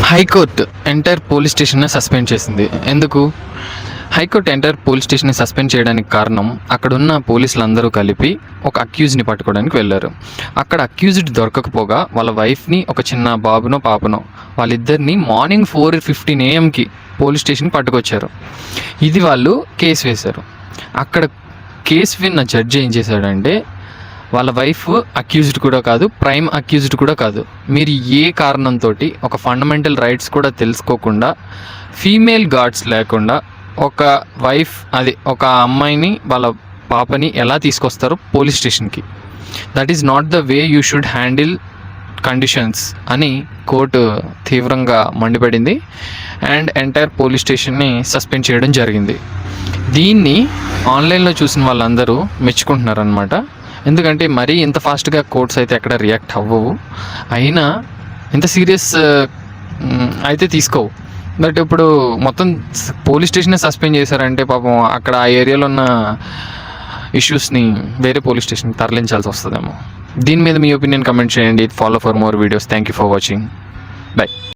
High court entire police స్టేషన్ని suspend చేసింది. ఎందుకు? High court entire police స్టేషన్ని suspend చేయడానికి కారణం, అక్కడున్న పోలీసులందరూ కలిపి ఒక అక్యూజ్ని పట్టుకోవడానికి వెళ్ళారు. అక్కడ అక్యూజ్డ్ దొరకకపోగా వాళ్ళ వైఫ్ని, ఒక చిన్న బాబునో పాపనో, వాళ్ళిద్దరిని మార్నింగ్ 4:15 AM పోలీస్ స్టేషన్కి పట్టుకొచ్చారు. ఇది వాళ్ళు కేసు వేశారు. అక్కడ కేసు విన్న జడ్జి ఏం చేశాడంటే, వాళ్ళ వైఫ్ అక్యూజ్డ్ కూడా కాదు, ప్రైమ్ అక్యూజ్డ్ కూడా కాదు, మీరు ఏ కారణంతో ఒక ఫండమెంటల్ రైట్స్ కూడా తెలుసుకోకుండా, ఫీమేల్ గార్డ్స్ లేకుండా ఒక వైఫ్, ఒక అమ్మాయిని, వాళ్ళ పాపని ఎలా తీసుకొస్తారు పోలీస్ స్టేషన్కి? That is not the way you should handle conditions అని కోర్టు తీవ్రంగా మండిపడింది అండ్ ఎంటైర్ పోలీస్ స్టేషన్ని సస్పెండ్ చేయడం జరిగింది. దీన్ని ఆన్లైన్లో చూసిన వాళ్ళందరూ మెచ్చుకుంటున్నారనమాట. ఎందుకంటే మరీ ఇంత ఫాస్ట్గా కోర్ట్స్ అయితే ఎక్కడ రియాక్ట్ అవ్వవు, అయినా ఇంత సీరియస్ అయితే తీసుకోవు. బట్ ఇప్పుడు మొత్తం పోలీస్ స్టేషనే సస్పెండ్ చేశారంటే పాపం అక్కడ ఆ ఏరియాలో ఉన్న ఇష్యూస్ని వేరే పోలీస్ స్టేషన్కి తరలించాల్సి వస్తుందేమో. దీని మీద మీ ఒపీనియన్ కమెంట్ చేయండి. Follow for more videos. Thank you for watching. By.